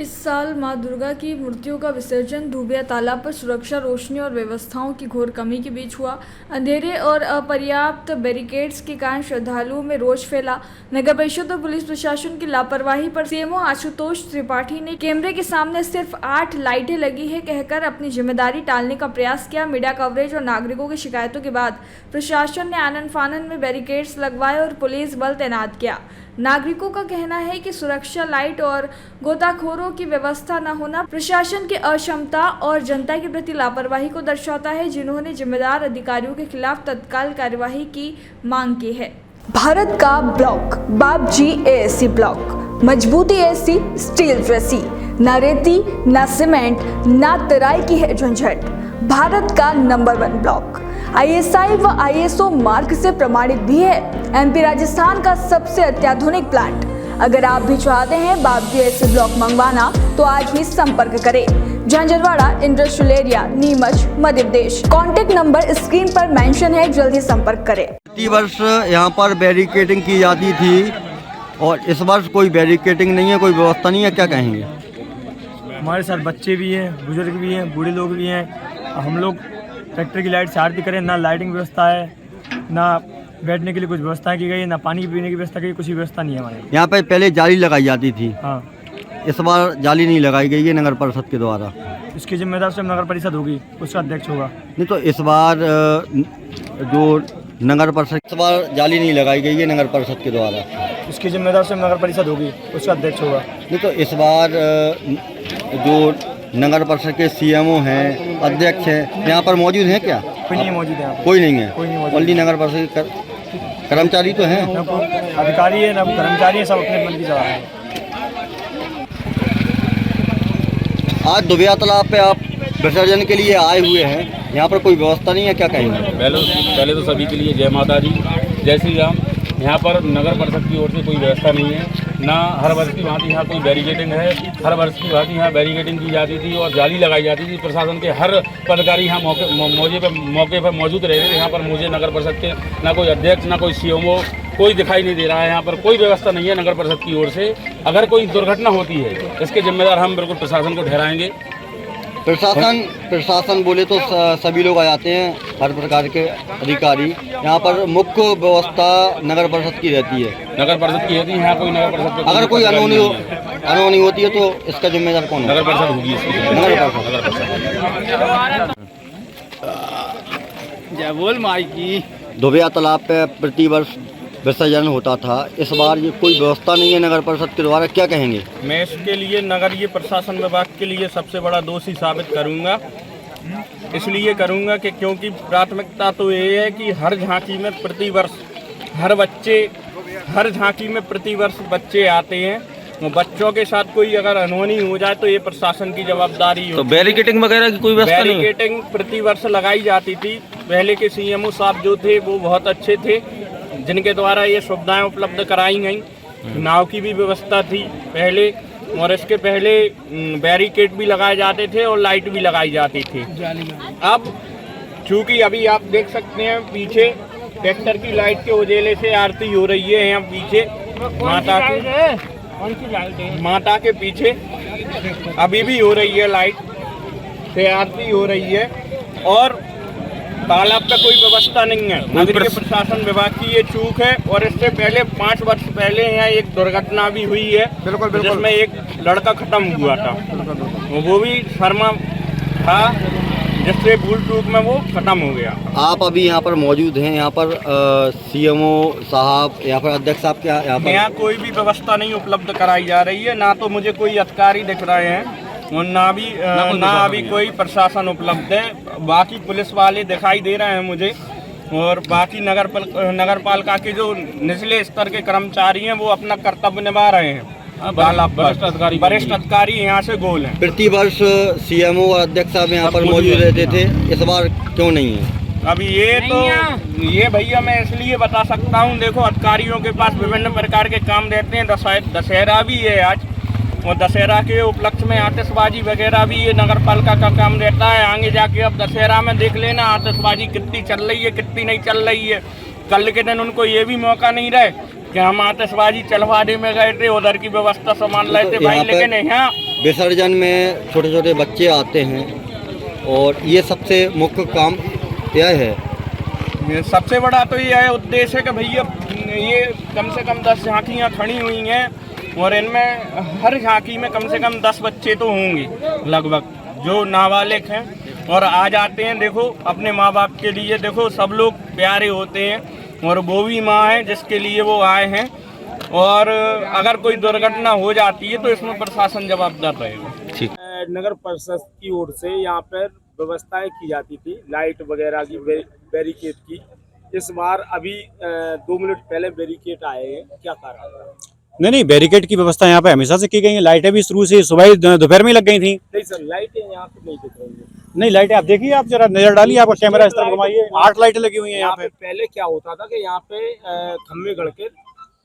इस साल मां दुर्गा की मूर्तियों का विसर्जन धूबिया तालाब पर सुरक्षा, रोशनी और व्यवस्थाओं की घोर कमी के बीच हुआ। अंधेरे और अपर्याप्त बैरिकेड्स के कारण श्रद्धालुओं में रोष फैला। नगर परिषद और पुलिस प्रशासन की लापरवाही पर सीएमओ आशुतोष त्रिपाठी ने कैमरे के सामने सिर्फ 8 लाइटें लगी है कहकर अपनी जिम्मेदारी टालने का प्रयास किया। मीडिया कवरेज और नागरिकों की शिकायतों के बाद प्रशासन ने आनन फानन में बैरिकेड्स लगवाए और पुलिस बल तैनात किया। नागरिकों का कहना है कि सुरक्षा लाइट और गोताखोरों की व्यवस्था न होना प्रशासन की अक्षमता और जनता के प्रति लापरवाही को दर्शाता है, जिन्होंने जिम्मेदार अधिकारियों के खिलाफ तत्काल कार्यवाही की मांग की है। भारत का ब्लॉक बाबजी एएससी ब्लॉक, मजबूती एसी स्टील जैसी, न रेती न सीमेंट न तराई की है झंझट। भारत का नंबर 1 ब्लॉक ISI व ISO मार्क से प्रमाणित भी है। MP राजस्थान का सबसे अत्याधुनिक प्लांट। अगर आप भी चाहते हैं बाबजी एएससी ब्लॉक मंगवाना तो आज ही संपर्क करें। Jhanjharwada industrial area, Neemuch, Madhya Pradesh. Contact number screen पर मेंशन है, जल्द ही संपर्क करें। प्रति वर्ष यहाँ पर बैरिकेडिंग की जाती थी और इस वर्ष कोई बैरिकेडिंग नहीं है, कोई व्यवस्था नहीं है, क्या कहेंगे? हमारे साथ बच्चे भी हैं, बुजुर्ग भी हैं, बूढ़े लोग भी हैं। हम लोग ट्रैक्टर की लाइट से आरती करें, ना लाइटिंग व्यवस्था है, ना बैठने के लिए कुछ व्यवस्था की गई है, ना पानी पीने की व्यवस्था की, कुछ भी व्यवस्था नहीं है हमारे यहाँ पे पहले जाली लगाई जाती थी। हाँ, इस बार जाली नहीं लगाई गई है नगर परिषद के द्वारा। इसकी जिम्मेदार सिर्फ नगर परिषद होगी, उसका अध्यक्ष होगा। नहीं तो इस बार जो नगर परिषद, इस बार जाली नहीं लगाई गई है नगर परिषद के द्वारा। इसकी जिम्मेदार सिर्फ नगर परिषद होगी, उसका अध्यक्ष होगा। नहीं तो इस बार जो नगर परिषद के CMO हैं, अध्यक्ष हैं, यहाँ पर मौजूद हैं क्या? कोई नहीं मौजूद है यहाँ पे। कोई नहीं है, कोई नहीं मौजूद। ओनली नगर परिषद के कर्मचारी तो हैं। ना कोई अधिकारी है ना कर्मचारी है, सब अपने मन की जगह है। आज दुबिया तालाब पे आप विसर्जन के लिए आए हुए हैं, यहाँ पर कोई व्यवस्था नहीं है, क्या कहेंगे? पहले तो सभी के लिए जय माता दी, जय श्री राम। यहाँ पर नगर परिषद की ओर से कोई व्यवस्था नहीं है, ना हर वर्ष की भांति यहाँ कोई बैरिकेडिंग है। हर वर्ष की भांति यहाँ बैरिकेडिंग की जाती थी और जाली लगाई जाती थी। प्रशासन के हर पदाधिकारी यहाँ मौके पर मौजूद रहते थे। यहाँ पर मुझे नगर परिषद के ना कोई अध्यक्ष ना कोई CMO कोई दिखाई नहीं दे रहा है। यहाँ पर कोई व्यवस्था नहीं है नगर परिषद की ओर से। अगर कोई दुर्घटना होती है इसके जिम्मेदार हम बिल्कुल प्रशासन को ठहराएंगे। प्रशासन बोले तो सभी लोग आ जाते हैं, हर प्रकार के अधिकारी। यहाँ पर मुख्य व्यवस्था नगर परिषद की रहती है। नगर परिषद की रहती है, यहाँ कोई नगर परिषद अगर कोई अनहोनी होती है तो इसका जिम्मेदार कौन है? नगर परिषद होगी इसकी। नगर परिषद। जय बोल माई की। दुबिया तालाब पे प्रति वर्ष विसर्जन होता था, इस बार ये कोई व्यवस्था नहीं है नगर परिषद के द्वारा, क्या कहेंगे? मैं इसके लिए नगरीय प्रशासन विभाग के लिए सबसे बड़ा दोषी साबित करूंगा। इसलिए करूंगा कि क्योंकि प्राथमिकता तो ये है कि हर झांकी में प्रतिवर्ष हर झांकी में प्रतिवर्ष बच्चे आते हैं। वो बच्चों के साथ कोई अगर अनहोनी हो जाए तो ये प्रशासन की जवाबदारी हो। तो बैरिकेडिंग वगैरह की कोई व्यवस्था नहीं? बैरिकेडिंग प्रतिवर्ष लगाई जाती थी। पहले के CMO साहब जो थे वो बहुत अच्छे थे, जिनके द्वारा ये सुविधाएं उपलब्ध कराई गई। नाव की भी व्यवस्था थी पहले, और इसके पहले बैरिकेड भी लगाए जाते थे और लाइट भी लगाई जाती थी। अब चूंकि अभी आप देख सकते हैं पीछे ट्रैक्टर की लाइट के उजाले से आरती हो रही है। यहाँ पीछे माता के पीछे अभी भी हो रही है, लाइट से आरती हो रही है। और तालाब पे कोई व्यवस्था नहीं है। नगरीय प्रशासन विभाग की ये चूक है। और इससे पहले 5 वर्ष पहले यहाँ एक दुर्घटना भी हुई है, जिसमें एक लड़का खत्म हुआ था। वो भी शर्मा था, जिससे भूल चूक में वो खत्म हो गया। आप अभी यहाँ पर मौजूद हैं, यहाँ पर CMO साहब, यहाँ पर अध्यक्ष साहब, क्या यहाँ कोई भी व्यवस्था नहीं उपलब्ध कराई जा रही है। ना तो मुझे कोई अधिकारी दिख रहे हैं और ना अभी कोई प्रशासन उपलब्ध है। बाकी पुलिस वाले दिखाई दे रहे हैं मुझे, और बाकी नगर पालिका के जो निचले स्तर के कर्मचारी हैं वो अपना कर्तव्य निभा रहे हैं। वरिष्ठ अधिकारी यहाँ से गोल हैं। प्रति वर्ष CMO और अध्यक्ष साहब यहाँ पर मौजूद रहते थे, इस बार क्यों नहीं है? अभी ये भैया मैं इसलिए बता सकता हूँ, देखो अधिकारियों के पास विभिन्न प्रकार के काम रहते हैं। दशहरा भी है आज, और दशहरा के उपलक्ष्य में आतिशबाजी वगैरह भी ये नगर पालिका का काम रहता है। आगे जाके अब दशहरा में देख लेना आतिशबाजी कितनी चल रही है, कितनी नहीं चल रही है। कल के दिन उनको ये भी मौका नहीं रहे कि हम आतिशबाजी चलवाने में गए थे, उधर की व्यवस्था संभाल रहे थे भाई। लेकिन यहाँ विसर्जन में छोटे छोटे बच्चे आते हैं और ये सबसे मुख्य काम यह है। ये सबसे बड़ा तो ये है उद्देश्य है कि भैया ये कम से कम 10 झांकियाँ खड़ी हुई हैं और इनमें हर झांकी में कम से कम 10 बच्चे तो होंगे लगभग जो नाबालिग हैं और आ जाते हैं। देखो अपने माँ बाप के लिए, देखो सब लोग प्यारे होते हैं और वो भी माँ है जिसके लिए वो आए हैं और अगर कोई दुर्घटना हो जाती है तो इसमें प्रशासन जवाबदार रहेगा। ठीक। नगर परिषद की ओर से यहाँ पर व्यवस्थाएं की जाती थी लाइट वगैरह की, बैरिकेड की। इस बार अभी 2 मिनट पहले बैरिकेड आए हैं, क्या कारण? नहीं, बैरिकेड की व्यवस्था यहाँ पे हमेशा से की गई है। लाइटें भी शुरू से सुबह दोपहर में लग गई थी। नहीं सर, लाइटें यहाँ पे नहीं दिख रही है। नहीं, लाइटें आप देखिए, आप जरा नजर डालिए, आपको कैमरा इस तरफ घुमाइए, 8 लाइटें लगी हुई हैं यहाँ पे। पहले क्या होता था कि यहाँ पे खम्भे गड़ के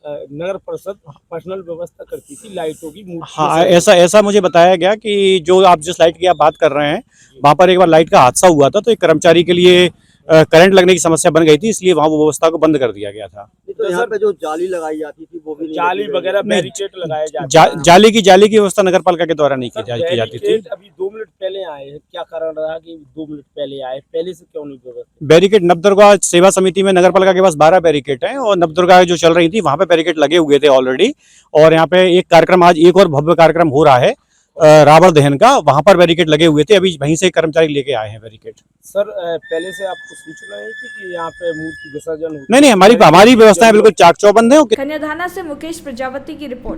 नगर परिषद पर्सनल व्यवस्था करती थी लाइटों की। हाँ, ऐसा मुझे बताया गया कि जो आप जिस लाइट की आप बात कर रहे हैं, वहाँ पर एक बार लाइट का हादसा हुआ था तो एक कर्मचारी के लिए करंट लगने की समस्या बन गई थी, इसलिए वहाँ वो व्यवस्था को बंद कर दिया गया था। तो यहाँ पे जो जाली लगाई जाती थी वो भी जाली वगैरह बैरिकेड लगाए जाते हैं। जाली की व्यवस्था नगर पालिका के द्वारा नहीं की जाती थी। अभी 2 मिनट पहले आए हैं, क्या कारण रहा कि 2 मिनट पहले आए? पहले से क्यों नहीं व्यवस्था? बैरिकेड नवदुर्गा सेवा समिति में नगर पालिका के पास 12 बैरिकेड हैं और नवदुर्गा जो चल रही थी वहाँ पे बैरिकेड लगे हुए थे ऑलरेडी। और यहाँ पे एक कार्यक्रम, आज एक और भव्य कार्यक्रम हो रहा है रावण दहन का, वहाँ पर बैरिकेड लगे हुए थे। अभी वहीं से कर्मचारी लेके आए हैं बैरिकेड। सर पहले से आपको सूचना नहीं थी कि यहाँ पे मूर्ति विसर्जन? नहीं, हमारी व्यवस्थाएं बिल्कुल चाक चौबंद है। कन्याधाना से मुकेश प्रजापति की रिपोर्ट।